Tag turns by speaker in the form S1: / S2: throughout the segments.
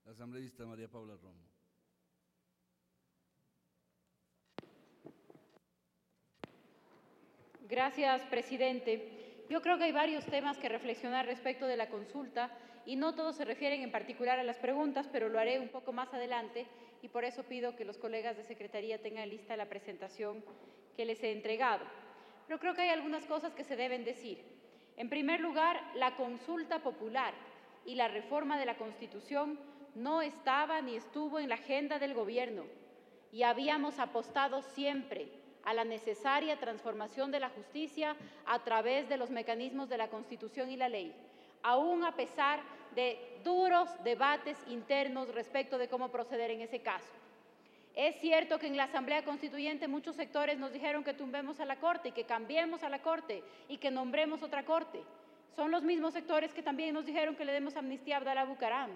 S1: Asambleísta María Paula Romo.
S2: Gracias, presidente. Yo creo que hay varios temas que reflexionar respecto de la consulta y no todos se refieren en particular a las preguntas, pero lo haré un poco más adelante y por eso pido que los colegas de Secretaría tengan lista la presentación que les he entregado. Pero creo que hay algunas cosas que se deben decir. En primer lugar, la consulta popular y la reforma de la Constitución no estaba ni estuvo en la agenda del Gobierno y habíamos apostado siempre a la necesaria transformación de la justicia a través de los mecanismos de la Constitución y la ley, aún a pesar de duros debates internos respecto de cómo proceder en ese caso. Es cierto que en la Asamblea Constituyente muchos sectores nos dijeron que tumbemos a la Corte y que cambiemos a la Corte y que nombremos otra Corte. Son los mismos sectores que también nos dijeron que le demos amnistía a Abdalá Bucaram.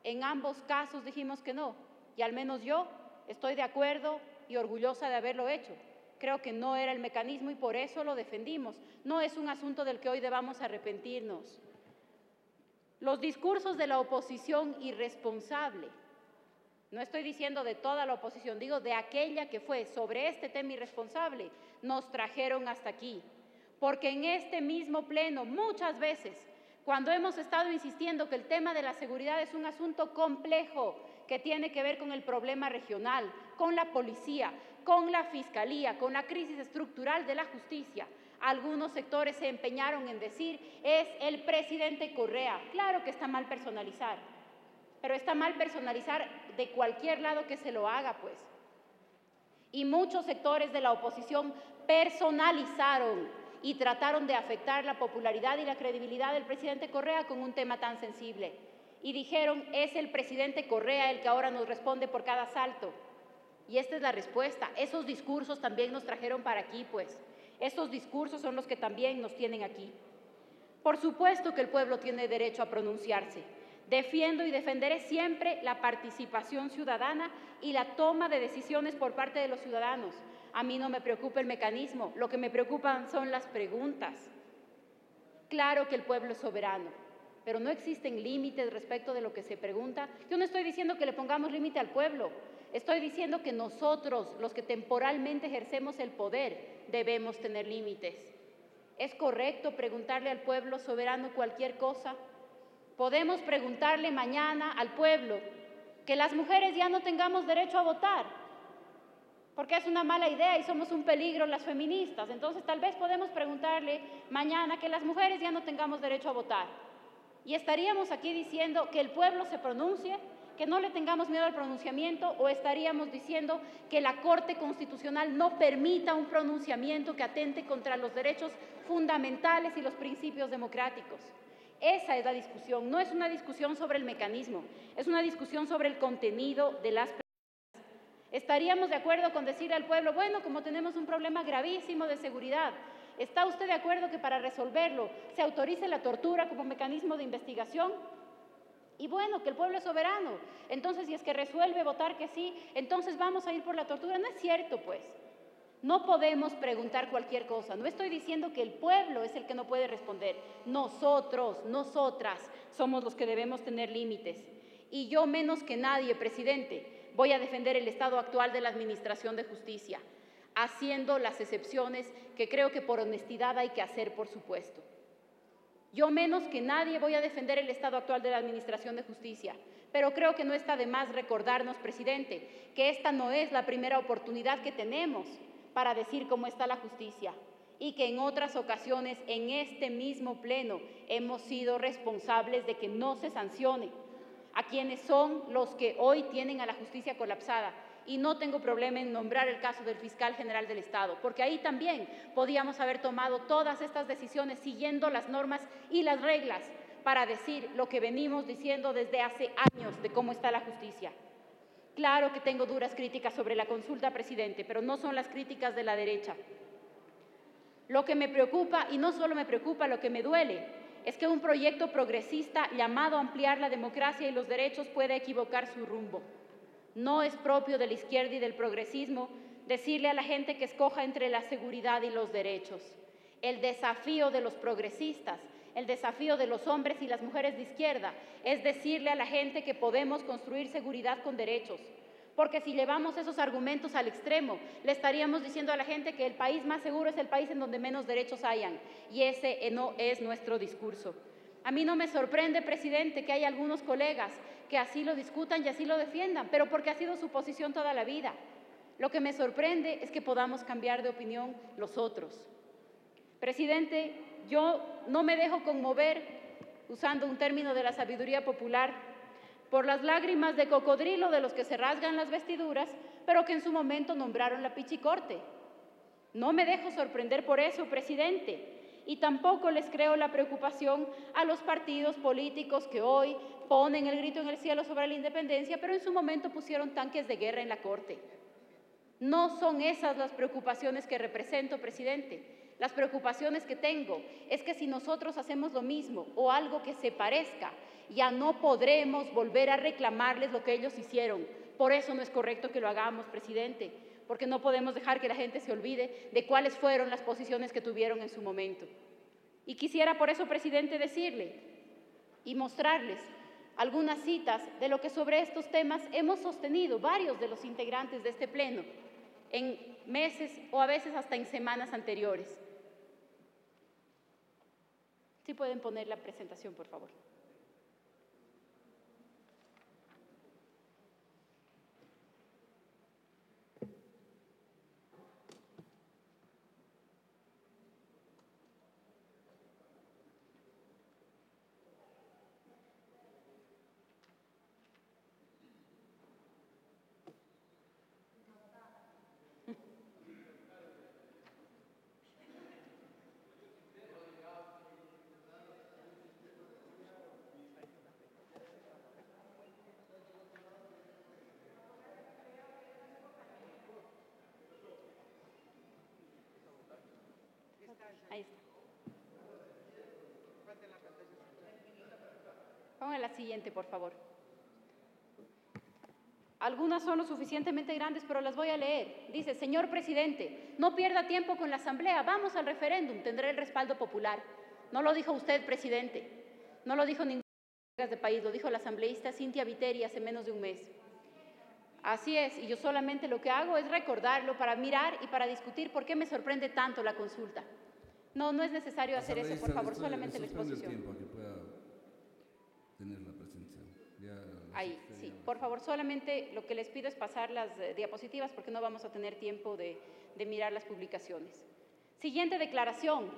S2: En ambos casos dijimos que no, y al menos yo estoy de acuerdo y orgullosa de haberlo hecho. Creo que no era el mecanismo y por eso lo defendimos. No es un asunto del que hoy debamos arrepentirnos. Los discursos de la oposición irresponsable, no estoy diciendo de toda la oposición, digo de aquella que fue sobre este tema irresponsable, nos trajeron hasta aquí. Porque en este mismo pleno, muchas veces, cuando hemos estado insistiendo que el tema de la seguridad es un asunto complejo que tiene que ver con el problema regional, con la policía, con la fiscalía, con la crisis estructural de la justicia, algunos sectores se empeñaron en decir es el presidente Correa. Claro que está mal personalizar, pero está mal personalizar de cualquier lado que se lo haga, pues. Y muchos sectores de la oposición personalizaron y trataron de afectar la popularidad y la credibilidad del presidente Correa con un tema tan sensible. Y dijeron, es el presidente Correa el que ahora nos responde por cada asalto. Y esta es la respuesta. Esos discursos también nos trajeron para aquí, pues. Esos discursos son los que también nos tienen aquí. Por supuesto que el pueblo tiene derecho a pronunciarse. Defiendo y defenderé siempre la participación ciudadana y la toma de decisiones por parte de los ciudadanos. A mí no me preocupa el mecanismo, lo que me preocupan son las preguntas. Claro que el pueblo es soberano, pero no existen límites respecto de lo que se pregunta. Yo no estoy diciendo que le pongamos límite al pueblo, estoy diciendo que nosotros, los que temporalmente ejercemos el poder, debemos tener límites. ¿Es correcto preguntarle al pueblo soberano cualquier cosa? Podemos preguntarle mañana al pueblo que las mujeres ya no tengamos derecho a votar, porque es una mala idea y somos un peligro las feministas. Entonces tal vez podemos preguntarle mañana que las mujeres ya no tengamos derecho a votar. Y estaríamos aquí diciendo que el pueblo se pronuncie, que no le tengamos miedo al pronunciamiento, o estaríamos diciendo que la Corte Constitucional no permita un pronunciamiento que atente contra los derechos fundamentales y los principios democráticos. Esa es la discusión, no es una discusión sobre el mecanismo, es una discusión sobre el contenido de las preguntas. ¿Estaríamos de acuerdo con decirle al pueblo, bueno, como tenemos un problema gravísimo de seguridad, ¿está usted de acuerdo que para resolverlo se autorice la tortura como mecanismo de investigación? Y bueno, que el pueblo es soberano. Entonces, si es que resuelve votar que sí, entonces vamos a ir por la tortura. No es cierto, pues. No podemos preguntar cualquier cosa. No estoy diciendo que el pueblo es el que no puede responder. Nosotros, nosotras, somos los que debemos tener límites. Y yo menos que nadie, presidente, voy a defender el estado actual de la Administración de Justicia, haciendo las excepciones que creo que por honestidad hay que hacer, por supuesto. Yo menos que nadie voy a defender el estado actual de la Administración de Justicia, pero creo que no está de más recordarnos, presidente, que esta no es la primera oportunidad que tenemos para decir cómo está la justicia y que en otras ocasiones en este mismo pleno hemos sido responsables de que no se sancione a quienes son los que hoy tienen a la justicia colapsada. Y no tengo problema en nombrar el caso del fiscal general del Estado, porque ahí también podíamos haber tomado todas estas decisiones siguiendo las normas y las reglas para decir lo que venimos diciendo desde hace años de cómo está la justicia. Claro que tengo duras críticas sobre la consulta, presidente, pero no son las críticas de la derecha. Lo que me preocupa, y no solo me preocupa, lo que me duele, es que un proyecto progresista llamado a ampliar la democracia y los derechos pueda equivocar su rumbo. No es propio de la izquierda y del progresismo decirle a la gente que escoja entre la seguridad y los derechos. El desafío de los progresistas El desafío de los hombres y las mujeres de izquierda es decirle a la gente que podemos construir seguridad con derechos, porque si llevamos esos argumentos al extremo, le estaríamos diciendo a la gente que el país más seguro es el país en donde menos derechos hayan, y ese no es nuestro discurso. A mí no me sorprende, presidente, que hay algunos colegas que así lo discutan y así lo defiendan, pero porque ha sido su posición toda la vida. Lo que me sorprende es que podamos cambiar de opinión los otros. Presidente, yo no me dejo conmover, usando un término de la sabiduría popular, por las lágrimas de cocodrilo de los que se rasgan las vestiduras, pero que en su momento nombraron la pichicorte. No me dejo sorprender por eso, presidente, y tampoco les creo la preocupación a los partidos políticos que hoy ponen el grito en el cielo sobre la independencia, pero en su momento pusieron tanques de guerra en la Corte. No son esas las preocupaciones que represento, presidente. Las preocupaciones que tengo es que si nosotros hacemos lo mismo o algo que se parezca, ya no podremos volver a reclamarles lo que ellos hicieron. Por eso no es correcto que lo hagamos, presidente, porque no podemos dejar que la gente se olvide de cuáles fueron las posiciones que tuvieron en su momento. Y quisiera por eso, presidente, decirle y mostrarles algunas citas de lo que sobre estos temas hemos sostenido varios de los integrantes de este pleno en meses o a veces hasta en semanas anteriores. ¿Sí pueden poner la presentación, por favor? Ahí está. Pongan la siguiente, por favor. Algunas son lo suficientemente grandes, pero las voy a leer. Dice: señor presidente, no pierda tiempo con la Asamblea, vamos al referéndum, tendré el respaldo popular. No lo dijo usted, presidente, no lo dijo ningún de país, lo dijo la asambleísta Cintia Viteri hace menos de un mes. Así es, y yo solamente lo que hago es recordarlo para mirar y para discutir por qué me sorprende tanto la consulta. No, no es necesario hacer eso, por favor, solamente la exposición.
S1: El tiempo que pueda tener la presentación.
S2: Ahí, sí, por favor, solamente lo que les pido es pasar las diapositivas porque no vamos a tener tiempo de mirar las publicaciones. Siguiente declaración.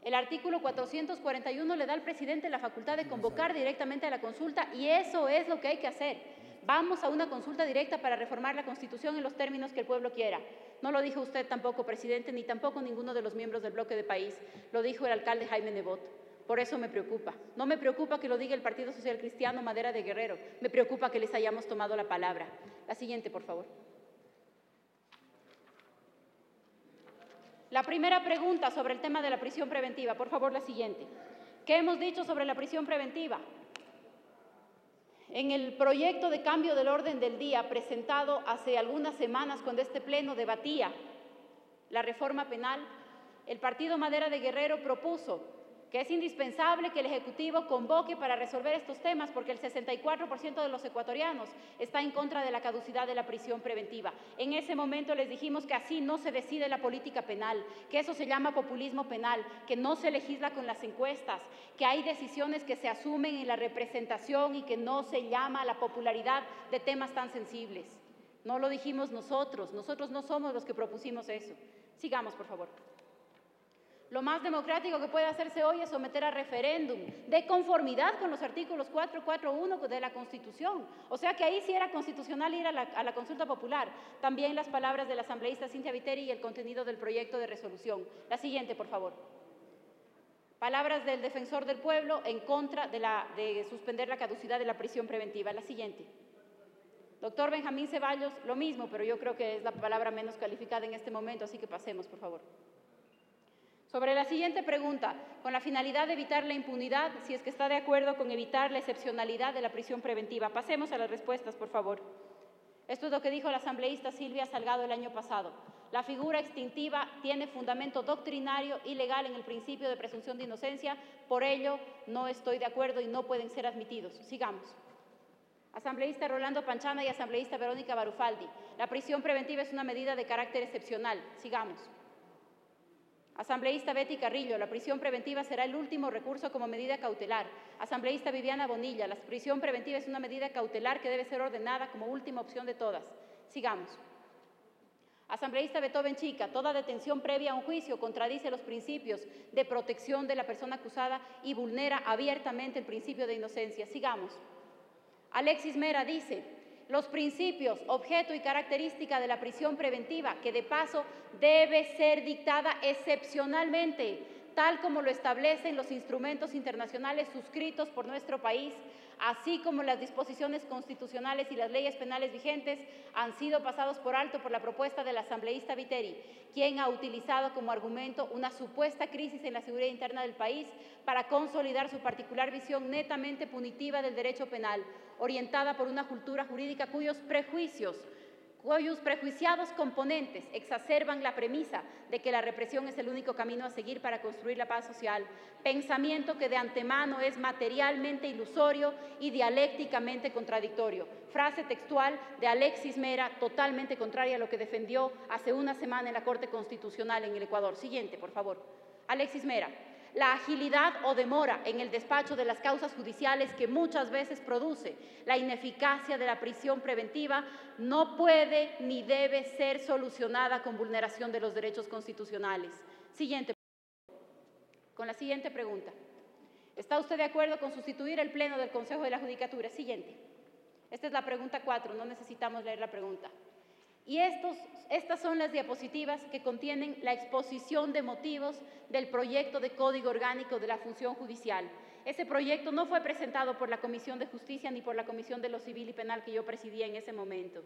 S2: El artículo 441 le da al presidente la facultad de convocar directamente a la consulta y eso es lo que hay que hacer. Vamos a una consulta directa para reformar la Constitución en los términos que el pueblo quiera. No lo dijo usted tampoco, presidente, ni tampoco ninguno de los miembros del bloque de país. Lo dijo el alcalde Jaime Nebot. Por eso me preocupa. No me preocupa que lo diga el Partido Social Cristiano Madera de Guerrero. Me preocupa que les hayamos tomado la palabra. La siguiente, por favor. La primera pregunta sobre el tema de la prisión preventiva. Por favor, la siguiente. ¿Qué hemos dicho sobre la prisión preventiva? En el proyecto de cambio del orden del día presentado hace algunas semanas cuando este pleno debatía la reforma penal, el Partido Madera de Guerrero propuso que es indispensable que el Ejecutivo convoque para resolver estos temas porque el 64% de los ecuatorianos está en contra de la caducidad de la prisión preventiva. En ese momento les dijimos que así no se decide la política penal, que eso se llama populismo penal, que no se legisla con las encuestas, que hay decisiones que se asumen en la representación y que no se llama a la popularidad de temas tan sensibles. No lo dijimos nosotros no somos los que propusimos eso. Sigamos, por favor. Lo más democrático que puede hacerse hoy es someter a referéndum de conformidad con los artículos 4 y 4.1 de la Constitución. O sea que ahí sí era constitucional ir a la consulta popular. También las palabras de la asambleísta Cintia Viteri y el contenido del proyecto de resolución. La siguiente, por favor. Palabras del defensor del pueblo en contra de suspender la caducidad de la prisión preventiva. La siguiente. Doctor Benjamín Ceballos, lo mismo, pero yo creo que es la palabra menos calificada en este momento, así que pasemos, por favor. Sobre la siguiente pregunta, con la finalidad de evitar la impunidad, si es que está de acuerdo con evitar la excepcionalidad de la prisión preventiva. Pasemos a las respuestas, por favor. Esto es lo que dijo la asambleísta Silvia Salgado el año pasado. La figura extintiva tiene fundamento doctrinario y legal en el principio de presunción de inocencia, por ello no estoy de acuerdo y no pueden ser admitidos. Sigamos. Asambleísta Rolando Panchana y asambleísta Verónica Barufaldi. La prisión preventiva es una medida de carácter excepcional. Sigamos. Asambleísta Betty Carrillo. La prisión preventiva será el último recurso como medida cautelar. Asambleísta Viviana Bonilla. La prisión preventiva es una medida cautelar que debe ser ordenada como última opción de todas. Sigamos. Asambleísta Beethoven Chica. Toda detención previa a un juicio contradice los principios de protección de la persona acusada y vulnera abiertamente el principio de inocencia. Sigamos. Alexis Mera dice, los principios, objeto y característica de la prisión preventiva, que de paso debe ser dictada excepcionalmente, tal como lo establecen los instrumentos internacionales suscritos por nuestro país, así como las disposiciones constitucionales y las leyes penales vigentes, han sido pasados por alto por la propuesta del asambleísta Viteri, quien ha utilizado como argumento una supuesta crisis en la seguridad interna del país para consolidar su particular visión netamente punitiva del derecho penal, orientada por una cultura jurídica cuyos prejuiciados componentes exacerban la premisa de que la represión es el único camino a seguir para construir la paz social, pensamiento que de antemano es materialmente ilusorio y dialécticamente contradictorio. Frase textual de Alexis Mera, totalmente contraria a lo que defendió hace una semana en la Corte Constitucional en el Ecuador. Siguiente, por favor. Alexis Mera. La agilidad o demora en el despacho de las causas judiciales que muchas veces produce la ineficacia de la prisión preventiva no puede ni debe ser solucionada con vulneración de los derechos constitucionales. Siguiente. Con la siguiente pregunta. ¿Está usted de acuerdo con sustituir el Pleno del Consejo de la Judicatura? Siguiente. Esta es la pregunta 4, no necesitamos leer la pregunta. Y estas son las diapositivas que contienen la exposición de motivos del proyecto de Código Orgánico de la Función Judicial. Ese proyecto no fue presentado por la Comisión de Justicia ni por la Comisión de lo Civil y Penal que yo presidía en ese momento.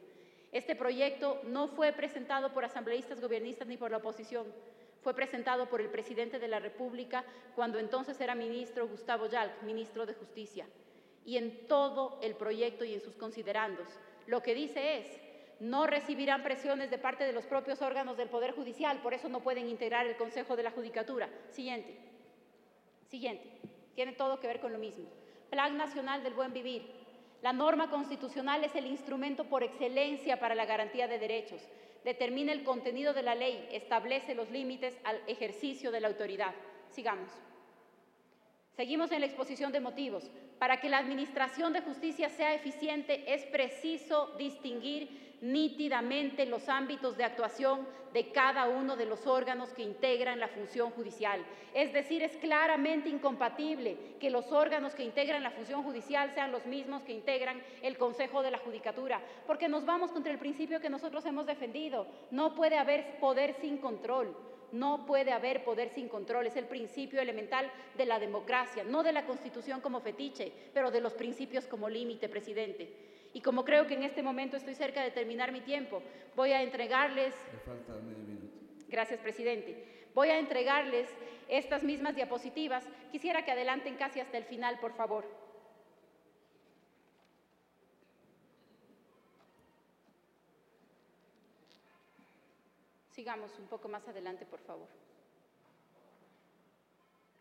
S2: Este proyecto no fue presentado por asambleístas gobiernistas ni por la oposición. Fue presentado por el presidente de la República cuando entonces era ministro Gustavo Yalc, ministro de Justicia. Y en todo el proyecto y en sus considerandos, lo que dice es: no recibirán presiones de parte de los propios órganos del Poder Judicial, por eso no pueden integrar el Consejo de la Judicatura. Siguiente. Siguiente. Tiene todo que ver con lo mismo. Plan Nacional del Buen Vivir. La norma constitucional es el instrumento por excelencia para la garantía de derechos. Determina el contenido de la ley, establece los límites al ejercicio de la autoridad. Sigamos. Seguimos en la exposición de motivos. Para que la administración de justicia sea eficiente, es preciso distinguir nítidamente los ámbitos de actuación de cada uno de los órganos que integran la función judicial. Es decir, es claramente incompatible que los órganos que integran la función judicial sean los mismos que integran el Consejo de la Judicatura, porque nos vamos contra el principio que nosotros hemos defendido. No puede haber poder sin control. No puede haber poder sin control, es el principio elemental de la democracia, no de la Constitución como fetiche, pero de los principios como límite, presidente. Y como creo que en este momento estoy cerca de terminar mi tiempo, voy a entregarles...
S1: Le falta medio minuto.
S2: Gracias, presidente. Voy a entregarles estas mismas diapositivas. Quisiera que adelanten casi hasta el final, por favor. Sigamos un poco más adelante, por favor.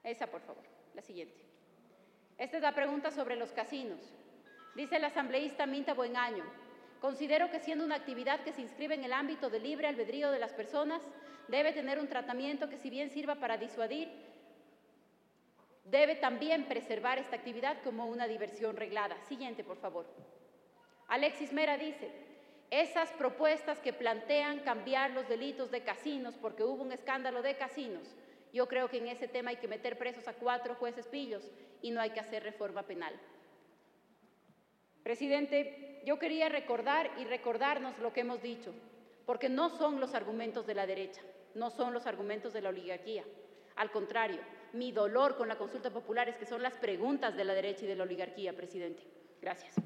S2: Esa, por favor, la siguiente. Esta es la pregunta sobre los casinos. Dice el asambleísta Minta Buenaño: considero que siendo una actividad que se inscribe en el ámbito del libre albedrío de las personas, debe tener un tratamiento que, si bien sirva para disuadir, debe también preservar esta actividad como una diversión reglada. Siguiente, por favor. Alexis Mera dice: esas propuestas que plantean cambiar los delitos de casinos porque hubo un escándalo de casinos, yo creo que en ese tema hay que meter presos a 4 jueces pillos y no hay que hacer reforma penal. Presidente, yo quería recordar y recordarnos lo que hemos dicho, porque no son los argumentos de la derecha, no son los argumentos de la oligarquía. Al contrario, mi dolor con la consulta popular es que son las preguntas de la derecha y de la oligarquía, presidente. Gracias.